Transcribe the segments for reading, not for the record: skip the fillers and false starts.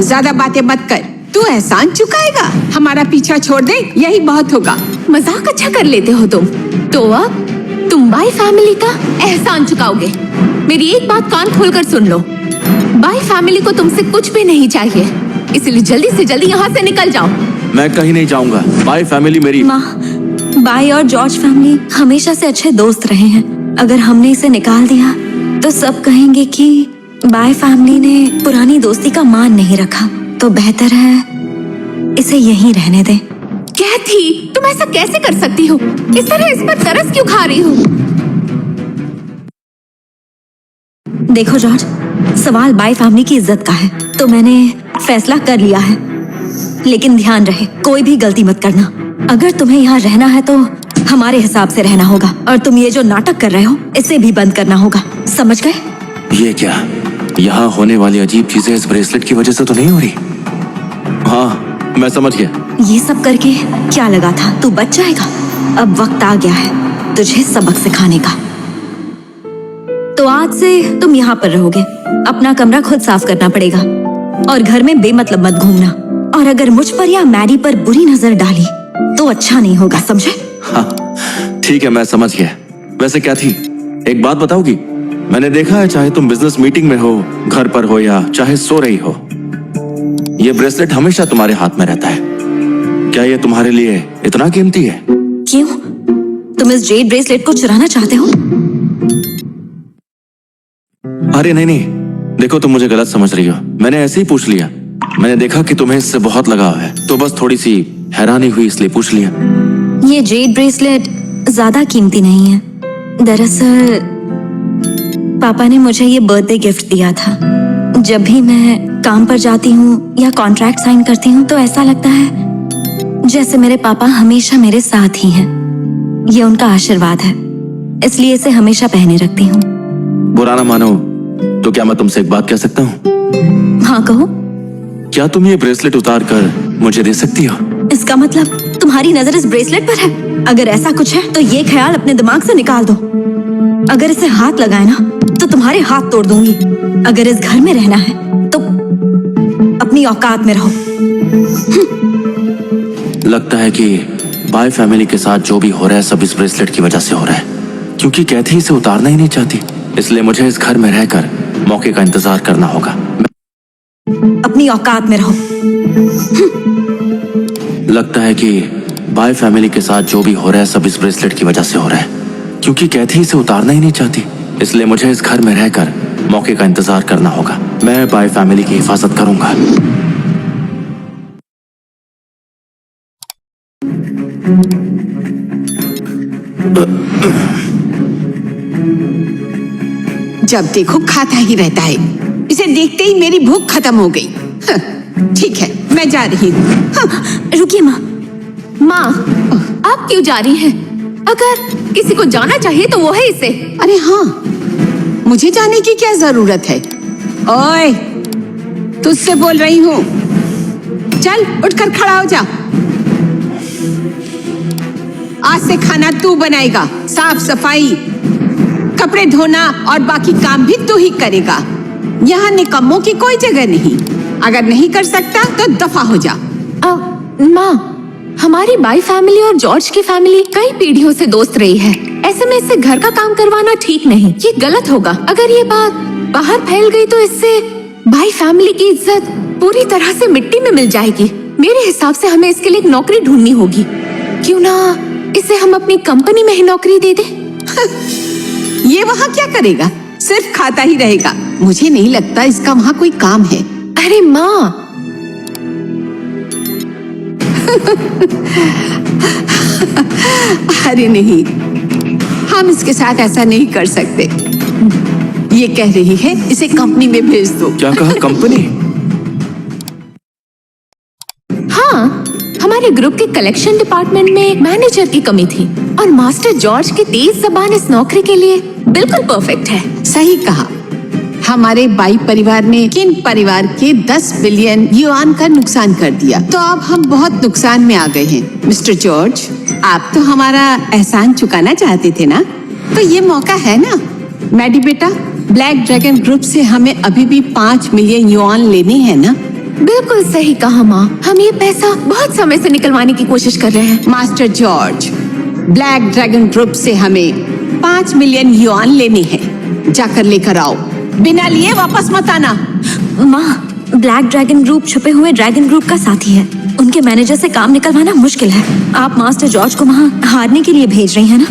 ज्यादा बातें मत कर। तू एहसान चुकाएगा, हमारा पीछा छोड़ दे, यही बहुत होगा। मजाक अच्छा कर लेते हो तुम। तो अब तुम बाई फैमिली का एहसान चुकाओगे। मेरी एक बात कान खोलकर सुन लो, बाई फैमिली को तुमसे कुछ भी नहीं चाहिए, इसलिए जल्दी से जल्दी यहाँ से निकल जाओ। मैं कहीं नहीं जाऊंगा। बाई फैमिली मेरी। माँ, बाई और जॉर्ज फैमिली हमेशा से अच्छे दोस्त रहे हैं। अगर हमने इसे निकाल दिया तो सब कहेंगे कि बाई फैमिली ने पुरानी दोस्ती का मान नहीं रखा। तो बेहतर है इसे यहीं रहने दे। कैथी, तुम ऐसा कैसे कर सकती हो? इस तरह इस पर तरस क्यों खा रही हो? देखो जॉर्ज, सवाल बाई फैमिली की इज्जत का है, तो मैंने फैसला कर लिया है। लेकिन ध्यान रहे, कोई भी गलती मत करना। अगर तुम्हें यहाँ रहना है तो हमारे हिसाब से रहना होगा, और तुम ये जो नाटक कर रहे हो इसे भी बंद करना होगा, समझ गए? ये क्या? यहाँ होने वाली अजीब चीजें इस ब्रेसलेट की वजह से तो नहीं हो रही? हाँ, मैं समझ गया। ये सब करके क्या लगा था तू बच जाएगा? अब वक्त आ गया है तुझे सबक सिखाने का। तो आज से तुम यहाँ पर रहोगे। अपना कमरा खुद साफ करना पड़ेगा, और घर में बेमतलब मत घूमना। और अगर मुझ पर या मैरी पर बुरी नजर डाली तो अच्छा नहीं होगा, समझे? हाँ, ठीक है, मैं समझ गया। वैसे क्या थी, एक बात बताओगी? मैंने देखा है, चाहे तुम बिजनेस मीटिंग में हो, घर पर हो या चाहे सो रही हो, ये ब्रेसलेट हमेशा तुम्हारे हाथ में रहता है। क्या ये तुम्हारे लिए इतना कीमती है? क्यों? तुम इस जेड ब्रेसलेट को चुराना चाहते हो? अरे नहीं नहीं, देखो तुम मुझे गलत समझ रही हो। मैंने ऐसे ही पूछ लिया। मैंने देखा कि तुम्हें इससे बहुत लगाव है, तो बस थोड़ी सी हैरानी हुई इसलिए पूछ लिया। ये जेड ब्रेसलेट ज्यादा कीमती नहीं है। दरअसल पापा ने मुझे ये बर्थडे गिफ्ट दिया था। जब भी मैं काम पर जाती हूँ या कॉन्ट्रैक्ट साइन करती हूँ तो ऐसा लगता है जैसे मेरे पापा हमेशा मेरे साथ ही हैं। ये उनका आशीर्वाद है, इसलिए इसे हमेशा पहने रखती हूँ। बुरा ना मानो तो क्या मैं तुमसे एक बात कह सकता हूँ? हाँ कहो। क्या तुम ये ब्रेसलेट उतार कर मुझे दे सकती हो? इसका मतलब तुम्हारी नजर इस ब्रेसलेट पर है? अगर ऐसा कुछ है तो ये ख्याल अपने दिमाग से निकाल दो। अगर इसे हाथ लगाए ना तो तुम्हारे हाथ तोड़ दूंगी। अगर इस घर में रहना है तो अपनी औकात में रहो। लगता है कि बाय फैमिली के साथ जो भी हो रहा है सब इस ब्रेसलेट की वजह से हो रहा है, क्योंकि कैथी इसे उतारना ही नहीं चाहती। इसलिए मुझे इस घर में रहकर मौके का इंतजार करना होगा। अपनी औकात में रहो। लगता है कि बाय फैमिली के साथ जो भी हो रहा है सब इस ब्रेसलेट की वजह से हो रहा है, क्योंकि कैथी इसे उतारना ही नहीं चाहती। इसलिए मुझे इस घर में रहकर मौके का इंतजार करना होगा। मैं बाय फैमिली की हिफाजत करूंगा। जब देखो खाता ही रहता है। इसे देखते ही मेरी भूख खत्म हो गई। ठीक है, मैं जा रही हूँ। रुकिए माँ। माँ, आप क्यों जा रही हैं? अगर किसी को जाना चाहिए तो वो है इसे। अरे हाँ, मुझे जाने की क्या जरूरत है? ओए, तुझसे बोल रही हूँ। चल उठकर खड़ा हो जा। आज से खाना तू बनाएगा, साफ सफाई, कपड़े धोना और बाकी काम भी तू ही करेगा। यहाँ निकम्मों की कोई जगह नहीं। अगर नहीं कर सकता तो दफा हो जा। माँ, हमारी बाई फैमिली और जॉर्ज की फैमिली कई पीढ़ियों से दोस्त रही है। ऐसे में इससे घर का काम करवाना ठीक नहीं, ये गलत होगा। अगर ये बात बाहर फैल गई तो इससे बाई फैमिली की इज्जत पूरी तरह से मिट्टी में मिल जाएगी। मेरे हिसाब से हमें इसके लिए एक नौकरी ढूंढनी होगी। क्यों ना इसे हम अपनी कंपनी में ही नौकरी दे दें? ये वहाँ क्या करेगा? सिर्फ खाता ही रहेगा। मुझे नहीं लगता इसका वहाँ कोई काम है। अरे माँ, अरे नहीं, हम इसके साथ ऐसा नहीं कर सकते। ये कह रही है इसे कंपनी में भेज दो। क्या कहा? कंपनी? हाँ, हमारे ग्रुप के कलेक्शन डिपार्टमेंट में एक मैनेजर की कमी थी और मास्टर जॉर्ज की तेज जबान इस नौकरी के लिए बिल्कुल परफेक्ट है। सही कहा। हमारे बाई परिवार ने किन परिवार के 10 बिलियन युआन का नुकसान कर दिया, तो अब हम बहुत नुकसान में आ गए हैं। मिस्टर जॉर्ज, आप तो हमारा एहसान चुकाना चाहते थे ना, तो ये मौका है ना। मैडी बेटा, ब्लैक ड्रैगन ग्रुप से हमें अभी भी 5 मिलियन युआन लेने हैं ना। बिल्कुल सही कहा माँ, हम ये पैसा बहुत समय से निकलवाने की कोशिश कर रहे हैं। Master George, black dragon group से हमें 5 मिलियन युआन लेने हैं। जाकर लेकर आओ, बिना लिए वापस मत आना। माँ, ब्लैक ड्रैगन ग्रुप छुपे हुए ड्रैगन ग्रुप का साथी है। उनके मैनेजर से काम निकलवाना मुश्किल है। आप मास्टर जॉर्ज को वहाँ हारने के लिए भेज रही हैं ना?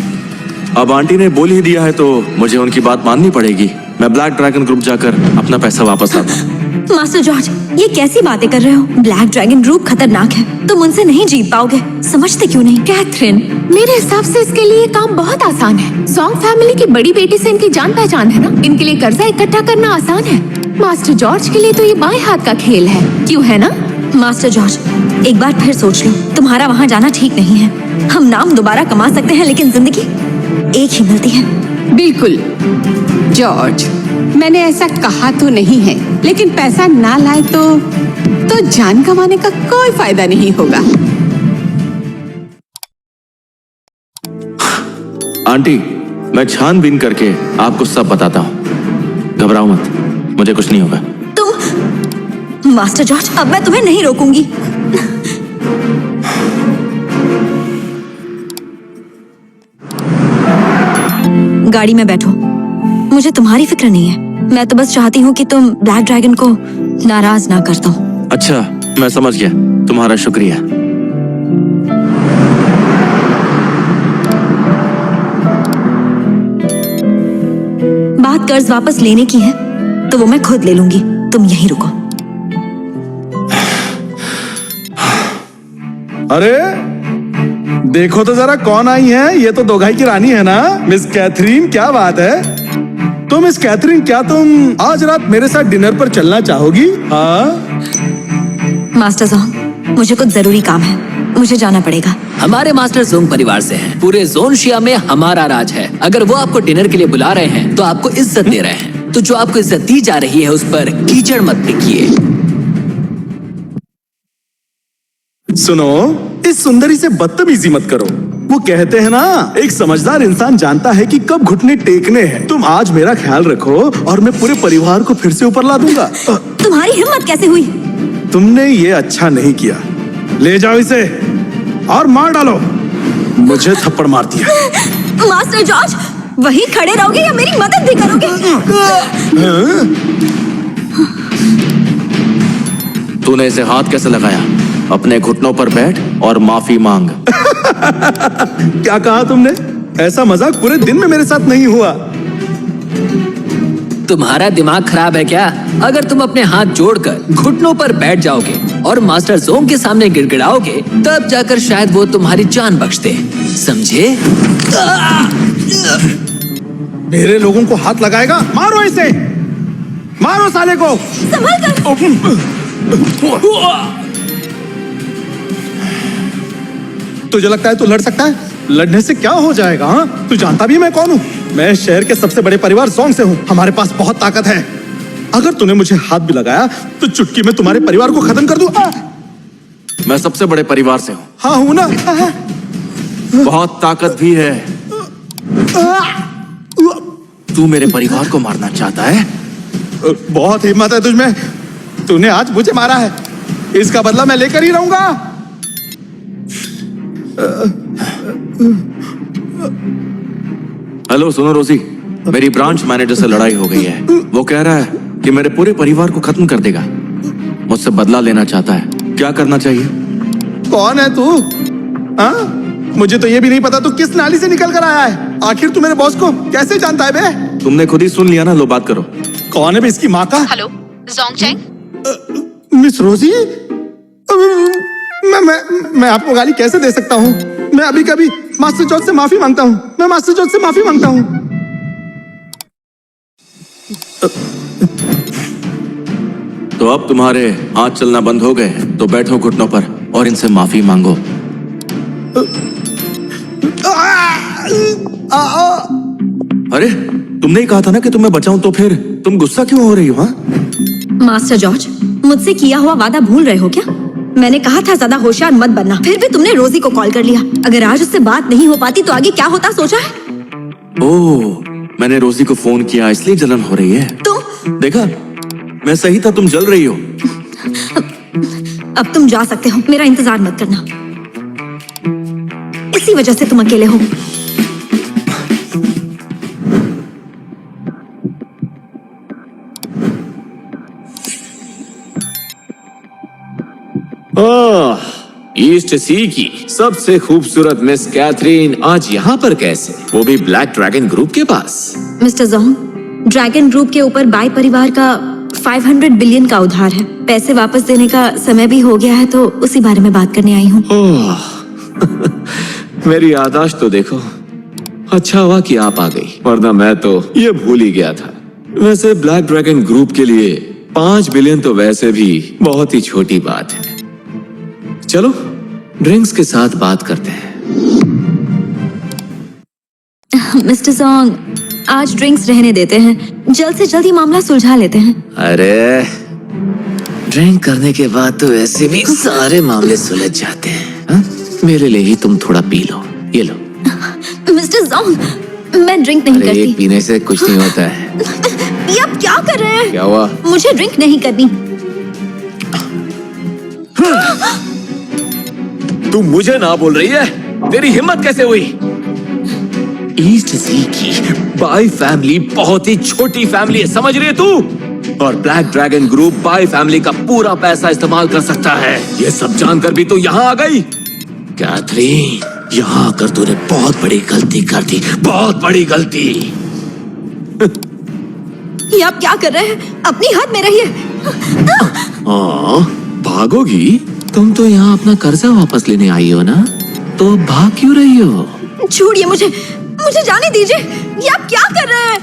अब आंटी ने बोल ही दिया है तो मुझे उनकी बात माननी पड़ेगी। मैं ब्लैक ड्रैगन ग्रुप जाकर अपना पैसा वापस लाता हूँ। मास्टर जॉर्ज, ये कैसी बातें कर रहे हो? ब्लैक ड्रैगन ग्रुप खतरनाक है, तुम उनसे नहीं जीत पाओगे। समझते क्यों नहीं? कैथरीन, मेरे हिसाब से इसके लिए काम बहुत आसान है। जोंग फैमिली की बड़ी बेटी से इनकी जान पहचान है ना, इनके लिए कर्जा इकट्ठा करना आसान है। मास्टर जॉर्ज के लिए तो ये बाएं हाथ का खेल है, क्यों है ना? मास्टर जॉर्ज, एक बार फिर सोच लो, तुम्हारा वहाँ जाना ठीक नहीं है। हम नाम दोबारा कमा सकते हैं, लेकिन जिंदगी एक ही मिलती है। बिल्कुल जॉर्ज, मैंने ऐसा कहा तो नहीं है, लेकिन पैसा ना लाए तो जान गंवाने का कोई फायदा नहीं होगा। आंटी, मैं छानबीन करके आपको सब बताता हूँ, घबराओ मत, मुझे कुछ नहीं होगा। तुम मास्टर जॉर्ज, अब मैं तुम्हें नहीं रोकूंगी। गाड़ी में बैठो, मुझे तुम्हारी फिक्र नहीं है। मैं तो बस चाहती हूँ कि तुम ब्लैक ड्रैगन को नाराज ना कर दो। अच्छा, मैं समझ गया, तुम्हारा शुक्रिया। बात कर्ज वापस लेने की है तो वो मैं खुद ले लूंगी, तुम यहीं रुको। अरे देखो तो जरा कौन आई है। ये तो दोघाई की रानी है ना, मिस कैथरीन। क्या बात है? तो मिस कैथरीन, क्या तुम आज रात मेरे साथ डिनर पर चलना चाहोगी? हाँ? मास्टर जोंग, मुझे कुछ जरूरी काम है, मुझे जाना पड़ेगा। हमारे मास्टर जोंग परिवार से हैं। पूरे जोनशिया में हमारा राज है। अगर वो आपको डिनर के लिए बुला रहे हैं तो आपको इज्जत दे रहे हैं, तो जो आपको इज्जत दी जा रही है उस पर कीचड़ मत फेंकिए। सुनो, इस सुंदरी से बदतमीजी मत करो। वो कहते हैं ना, एक समझदार इंसान जानता है कि कब घुटने टेकने हैं। तुम आज मेरा ख्याल रखो और मैं पूरे परिवार को फिर से ऊपर ला दूंगा। तुम्हारी हिम्मत कैसे हुई? तुमने ये अच्छा नहीं किया। ले जाओ इसे और मार डालो। मुझे थप्पड़ मार दिया। मास्टर जॉर्ज, वहीं खड़े रहोगे या मेरी मदद भी करोगे? तूने इसे हाथ कैसे लगाया? अपने घुटनों पर बैठ और माफी मांग। क्या कहा तुमने? ऐसा मजाक पूरे दिन में मेरे साथ नहीं हुआ। तुम्हारा दिमाग खराब है क्या? अगर तुम अपने हाथ जोड़कर घुटनों पर बैठ जाओगे और मास्टर जोंग के सामने गिड़गिड़ाओगे, तब जाकर शायद वो तुम्हारी जान बख्श दे, समझे? मेरे लोगों को हाथ लगाएगा? मारो इसे, मारो साले को। संभल कर। तुझे लगता है तू लड़ सकता है? लड़ने से क्या हो जाएगा? हाँ, तू जानता भी है मैं कौन हूँ? मैं शहर के सबसे बड़े परिवार जोंग से हूँ। हमारे पास बहुत ताकत है। अगर तूने मुझे हाथ भी लगाया तो चुटकी में तुम्हारे परिवार को खत्म कर दूं। मैं सबसे बड़े परिवार से हूँ। हाँ हूँ ना। बहुत ताकत भी है। तू मेरे परिवार को मारना चाहता है? बहुत हिम्मत है तुझमें। तूने आज मुझे मारा है, इसका बदला मैं लेकर ही रहूंगा। हेलो, सुनो रोजी, मेरी ब्रांच मैनेजर से लड़ाई हो गई है। वो कह रहा है कि मेरे पूरे परिवार को खत्म कर देगा। मुझसे बदला लेना चाहता है। क्या करना चाहिए? कौन है तू? हाँ? मुझे तो ये भी नहीं पता तू किस नाली से निकल कर आया है। आखिर तू मेरे बॉस को कैसे जानता है बे? तुमने खुद ही सुन लिया ना, लो बात करो। कौन है बे इसकी माँ का? हेलो जोंगचेंग, मिस रोजी, मैं आपको गाली कैसे दे सकता हूँ? मैं अभी कभी मास्टर जॉर्ज से माफी मांगता हूँ। मैं मास्टर जॉर्ज से माफी मांगता हूँ। तो अब तुम्हारे हाथ चलना बंद हो गए, तो बैठो घुटनों पर और इनसे माफी मांगो। अरे, तुमने ही कहा था ना कि तुम्हें बचाऊं, तो फिर तुम गुस्सा क्यों हो रही हो? हाँ? मास्टर जॉर्ज, मुझसे किया हुआ वादा भूल रहे हो क्या? मैंने कहा था ज्यादा होशियार मत बनना, फिर भी तुमने रोजी को कॉल कर लिया। अगर आज उससे बात नहीं हो पाती तो आगे क्या होता सोचा है? ओह, मैंने रोजी को फोन किया इसलिए जलन हो रही है। तुम देखा, मैं सही था, तुम जल रही हो। अब तुम जा सकते हो, मेरा इंतजार मत करना। इसी वजह से तुम अकेले हो। ईस्ट सी की सबसे खूबसूरत मिस कैथरीन आज यहाँ पर कैसे, वो भी ब्लैक ड्रैगन ग्रुप के पास? मिस्टर जोंग, ड्रैगन ग्रुप के ऊपर बाई परिवार का 500 बिलियन का उधार है। पैसे वापस देने का समय भी हो गया है, तो उसी बारे में बात करने आई हूँ। मेरी याददाश्त तो देखो। अच्छा हुआ कि आप आ गई, वरना मैं तो ये भूल ही गया था। वैसे ब्लैक ड्रैगन ग्रुप के लिए 5 बिलियन तो वैसे भी बहुत ही छोटी बात है। चलो ड्रिंक्स के साथ बात करते हैं। मिस्टर जोंग, आज ड्रिंक्स रहने देते हैं, जल्द से जल्द ये मामला सुलझा लेते हैं। अरे ड्रिंक करने के बाद तो ऐसे भी सारे मामले सुलझ जाते हैं। हा? मेरे लिए ही तुम थोड़ा पी लो, ये लो। मिस्टर जोंग, मैं ड्रिंक नहीं अरे करती। एक पीने से कुछ नहीं होता है। ये आप क्या कर रहे हैं? क्या हुआ? मुझे ड्रिंक नहीं करनी। तू मुझे ना बोल रही है? तेरी हिम्मत कैसे हुई? ईस्ट सी की बाई फैमिली बहुत ही छोटी फैमिली है, समझ रही है तू? और black dragon group by family का पूरा पैसा इस्तेमाल कर सकता है। ये सब जानकर भी तू यहाँ आ गई? कैथरीन, यहाँ आकर तूने बहुत बड़ी गलती कर दी, बहुत बड़ी गलती। ये आप क्या कर रहे हैं? अपनी हद में रहिए। हाँ, भागोगी? तुम तो यहाँ अपना कर्जा वापस लेने आई हो ना, तो भाग क्यों रही हो? छोड़िए मुझे जाने दीजिए। ये आप क्या कर रहे हैं?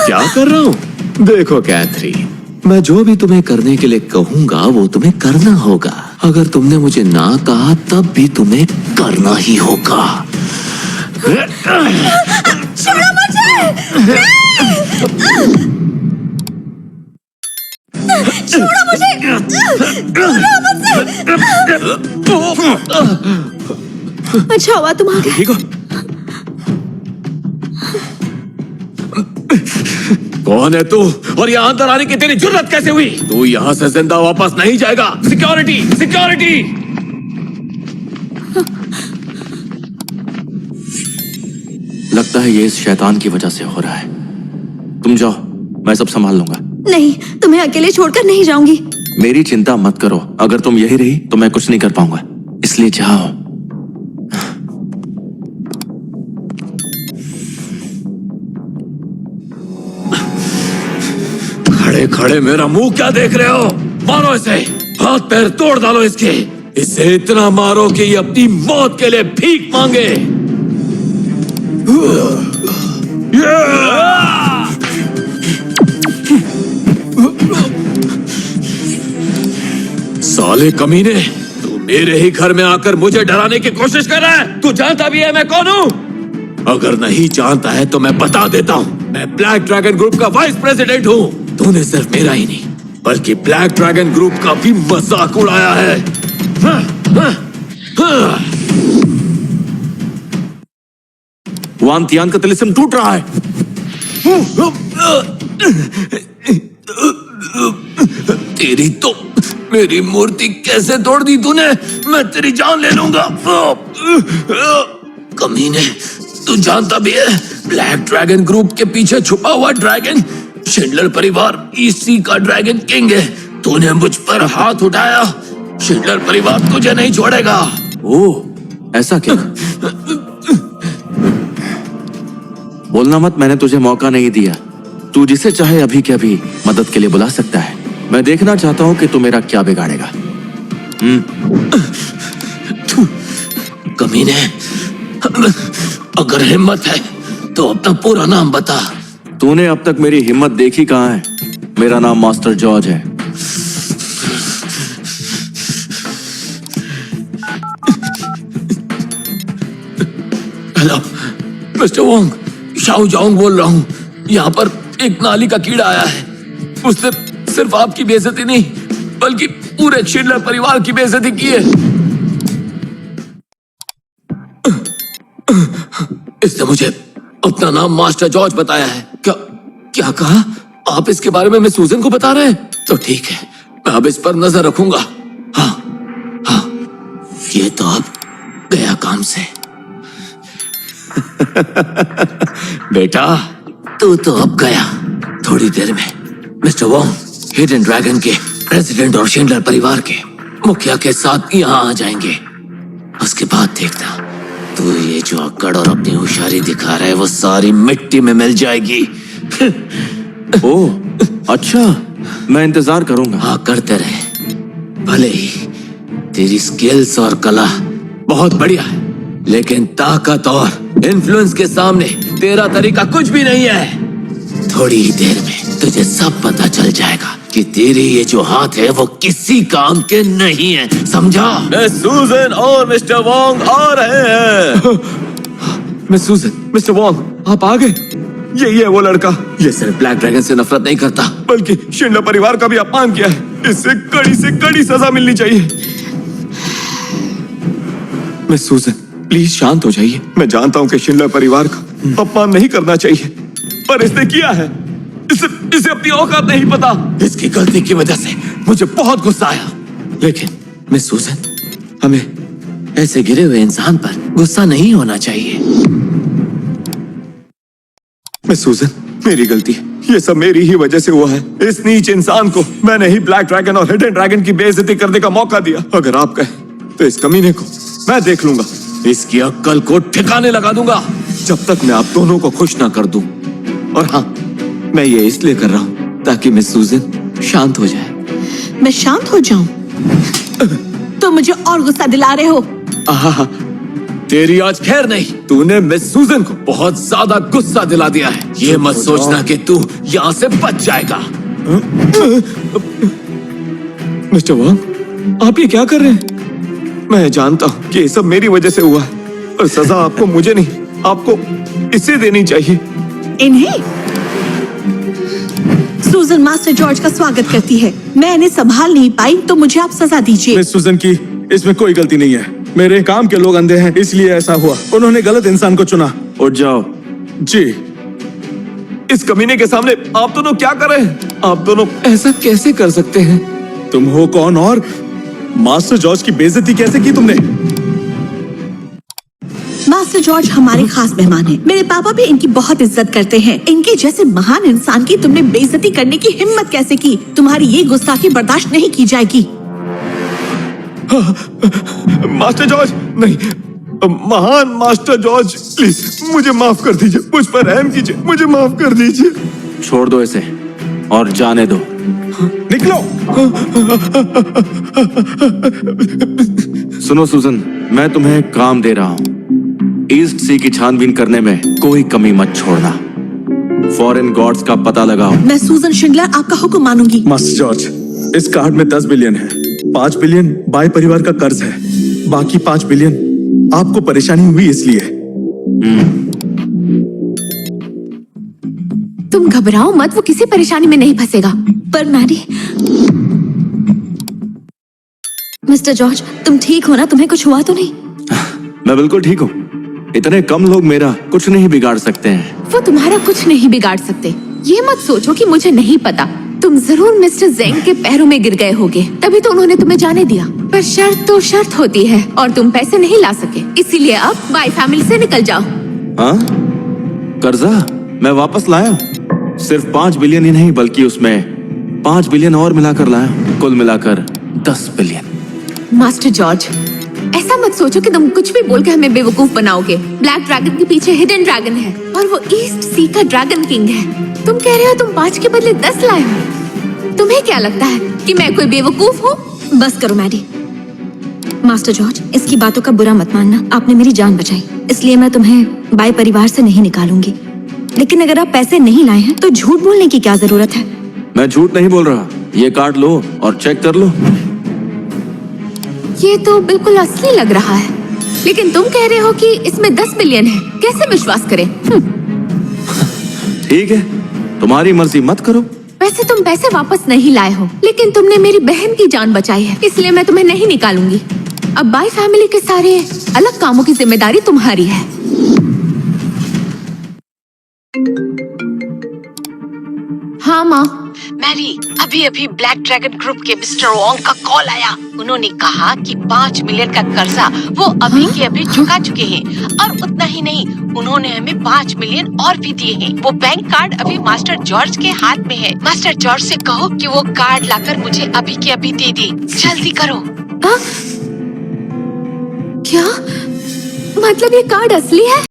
क्या कर रहा हूँ? देखो कैथरीन, मैं जो भी तुम्हें करने के लिए कहूँगा वो तुम्हें करना होगा। अगर तुमने मुझे ना कहा तब भी तुम्हें करना ही होगा। छोड़ो मुझे! छोड़ो मुझे! अच्छा हुआ तुम आ गए। ठीक हो? कौन है तू और यहाँ अंदर आने की तेरी जुर्रत कैसे हुई? तू यहाँ से जिंदा वापस नहीं जाएगा। Security, security! लगता है ये इस शैतान की वजह से हो रहा है। तुम जाओ, मैं सब संभाल लूंगा। नहीं, तुम्हें अकेले छोड़कर नहीं जाऊंगी। मेरी चिंता मत करो, अगर तुम यही रही तो मैं कुछ नहीं कर पाऊंगा, इसलिए जाओ। खड़े खड़े मेरा मुंह क्या देख रहे हो? मारो इसे, हाथ पैर तोड़ डालो इसके। इसे इतना मारो कि ये अपनी मौत के लिए भीख मांगे। साले कमीने, तू मेरे ही घर में आकर मुझे डराने की कोशिश कर रहा है। तू जानता भी है मैं कौन हूँ? अगर नहीं जानता है तो मैं बता देता हूँ। मैं ब्लैक ड्रैगन ग्रुप का वाइस प्रेसिडेंट हूँ। तूने सिर्फ मेरा ही नहीं बल्कि ब्लैक ड्रैगन ग्रुप का भी मजाक उड़ाया है। वान तियान का तिलिस्म टूट रहा है। तेरी तो मेरी मूर्ति कैसे तोड़ दी तूने? मैं तेरी जान ले लूंगा। कमीने, तू जानता भी है ब्लैक ड्रैगन ग्रुप के पीछे छुपा हुआ ड्रैगन शिंडलर परिवार ईसी का ड्रैगन किंग है। तूने मुझ पर हाथ उठाया, शिंडलर परिवार तुझे नहीं छोड़ेगा। ओह, ऐसा क्या? बोलना मत, मैंने तुझे मौका नहीं दिया। तू जिसे चाहे अभी के अभी मदद के लिए बुला सकता है। मैं देखना चाहता हूँ कि तू मेरा क्या बिगाड़ेगा। कमीने, अगर हिम्मत है तो अपना पूरा नाम बता। तूने अब तक मेरी हिम्मत देखी कहाँ है? मेरा नाम मास्टर जॉर्ज है। हेलो मिस्टर वोंग, शाओ जाओंग बोल रहा हूँ। यहाँ पर एक नाली का कीड़ा आया है। उसने सिर्फ आपकी बेइज्जती नहीं बल्कि पूरे शिंडलर परिवार की बेइज्जती की है। इसने मुझे अपना नाम मास्टर जॉर्ज बताया है। क्या कहा? आप इसके बारे में मिस सूजन को बता रहे हैं? तो ठीक है, मैं अब इस पर नजर रखूंगा। ये तो अब गया काम से। बेटा तू तो अब गया। थोड़ी देर में मिस्टर वोंग हिडन ड्रैगन के प्रेसिडेंट और शिंडलर परिवार के मुखिया के साथ यहाँ आ जाएंगे। उसके बाद देखना तू ये जो अक्कड़ और अपनी होशियारी दिखा रहा है वो सारी मिट्टी में मिल जाएगी। ओह अच्छा, मैं इंतजार करूंगा। हाँ करते रहे। भले ही तेरी स्किल्स और कला बहुत बढ़िया है, लेकिन ताकत और इन्फ्लुएंस के सामने तेरा तरीका कुछ भी नहीं है। थोड़ी ही देर में तुझे सब पता चल जाएगा कि तेरे ये जो हाथ है वो किसी काम के नहीं है, समझा? मिस सूजन और मिस्टर वोंग आ रहे हैं। मिस सूजन, मिस्टर वोंग, आप आ गए। यही है वो लड़का। ये सिर्फ ब्लैक ड्रैगन से नफरत नहीं करता, बल्कि शिंडलर परिवार का भी अपमान किया है। इससे कड़ी से कड़ी सजा मिलनी चाहिए। मिस सूजन प्लीज शांत हो जाइए। मैं जानता हूँ कि शिंडलर परिवार का अपमान नहीं करना चाहिए, पर इसने किया है। इसे अपनी औकात नहीं पता। इसकी गलती की वजह से मुझे बहुत गुस्सा आया। लेकिन मिस सूजन, हमें ऐसे गिरे हुए इंसान पर गुस्सा नहीं होना चाहिए। मिस सूजन, मेरी गलती है। ये सब मेरी ही वजह से हुआ है। इस नीच इंसान को मैंने ही ब्लैक ड्रैगन और हिडन ड्रैगन की बेइज्जती करने का मौका दिया। अगर आप कहें तो इस कमीने को मैं देख लूंगा। इसकी अक्ल को ठिकाने लगा दूंगा जब तक मैं आप दोनों को खुश ना कर दूं। और हाँ, मैं ये इसलिए कर रहा हूँ ताकि मिस सूजन शांत हो जाए। मैं शांत हो जाऊं? तो मुझे और गुस्सा दिला रहे हो। आहा, तेरी आज खैर नहीं। तूने मिस सूजन को बहुत ज्यादा गुस्सा दिला दिया है। ये मत सोचना कि तू यहाँ से बच जाएगा। मिस्टर वोंग, आप ये क्या कर रहे हैं? मैं जानता हूँ कि ये सब मेरी वजह से हुआ है, और सजा आपको मुझे नहीं, आपको इसे देनी चाहिए। इन्हें? सूजन मास्टर जॉर्ज का स्वागत करती है। मैं इन्हें संभाल नहीं पाई तो मुझे आप सजा दीजिए। मिस सुजन की इसमें कोई गलती नहीं है। मेरे काम के लोग अंधे हैं, इसलिए ऐसा हुआ। उन्होंने गलत इंसान को चुना। उठ जाओ। जी। इस कमीने के सामने आप दोनों क्या कर रहे हैं? आप दोनों ऐसा कैसे कर सकते हैं? तुम हो कौन और मास्टर जॉर्ज की बेइज्जती कैसे की तुमने? मास्टर जॉर्ज हमारे खास मेहमान हैं। मेरे पापा भी इनकी बहुत इज्जत करते हैं। इनके जैसे महान इंसान की तुमने बेइज्जती करने की हिम्मत कैसे की? तुम्हारी ये गुस्ताखी बर्दाश्त नहीं की जाएगी। मास्टर जॉर्ज नहीं, महान मास्टर जॉर्ज, प्लीज मुझे माफ कर दीजिए। मुझ पर रहम कीजिए, मुझे माफ कर दीजिए। छोड़ दो इसे और जाने दो। निकलो। सुनो सूजन, मैं तुम्हें काम दे रहा हूँ। ईस्ट सी की छानबीन करने में कोई कमी मत छोड़ना। फॉरेन गॉड्स का पता लगाओ। मैं सूजन शिंडलर आपका हुक्म मानूंगी। मास्टर जॉर्ज, इस कार्ड में 10 बिलियन है। 5 बिलियन बाई परिवार का कर्ज है। बाकी 5 बिलियन आपको परेशानी हुई इसलिए। तुम घबराओ मत, वो किसी परेशानी में नहीं फंसेगा। पर मैरी, मिस्टर जॉर्ज, तुम ठीक हो ना? तुम्हें कुछ हुआ तो नहीं? मैं बिल्कुल ठीक हूँ। इतने कम लोग मेरा कुछ नहीं बिगाड़ सकते हैं। वो तुम्हारा कुछ नहीं बिगाड़ सकते। ये मत सोचो कि मुझे नहीं पता। तुम जरूर मिस्टर जेंग के पैरों में गिर गए होगे, तभी तो उन्होंने तुम्हें जाने दिया। पर शर्त तो शर्त होती है, और तुम पैसे नहीं ला सके, इसीलिए अब बाई फैमिली से निकल जाओ। हाँ? कर्जा मैं वापस लाया। सिर्फ 5 बिलियन ही नहीं, बल्कि उसमें 5 बिलियन और मिलाकर लाया। कुल मिलाकर 10 बिलियन। मास्टर जॉर्ज, ऐसा मत सोचो कि तुम कुछ भी बोल के हमें बेवकूफ बनाओगे। ब्लैक ड्रैगन के पीछे हिडन ड्रैगन है, और वो ईस्ट सी का ड्रैगन किंग है। तुम कह रहे हो तुम 5 के बदले 10 लाए हो। तुम्हें क्या लगता है कि मैं कोई बेवकूफ हूँ? बस करो मैरी। मास्टर जॉर्ज, इसकी बातों का बुरा मत मानना। आपने मेरी जान बचाई, इसलिए मैं तुम्हें बाई परिवार से नहीं निकालूंगी। लेकिन अगर आप पैसे नहीं लाए हैं तो झूठ बोलने की क्या जरूरत है? मैं झूठ नहीं बोल रहा। ये कार्ड लो और चेक कर लो। ये तो बिल्कुल असली लग रहा है, लेकिन तुम कह रहे हो कि इसमें 10 बिलियन है। कैसे विश्वास करें? ठीक है, तुम्हारी मर्जी, मत करो। वैसे तुम पैसे वापस नहीं लाए हो, लेकिन तुमने मेरी बहन की जान बचाई है, इसलिए मैं तुम्हें नहीं निकालूंगी। अब बाई फैमिली के सारे अलग कामों की जिम्मेदारी तुम्हारी है। हाँ माँ, मैरी, अभी अभी ब्लैक ड्रैगन ग्रुप के मिस्टर वोंग का कॉल आया। उन्होंने कहा कि 5 मिलियन का कर्जा वो अभी के अभी चुका चुके हैं और उतना ही नहीं, उन्होंने हमें 5 मिलियन और भी दिए हैं। वो बैंक कार्ड अभी मास्टर जॉर्ज के हाथ में है। मास्टर जॉर्ज से कहो कि वो कार्ड लाकर मुझे अभी के अभी दे दे। जल्दी करो। क्या मतलब ये कार्ड असली है?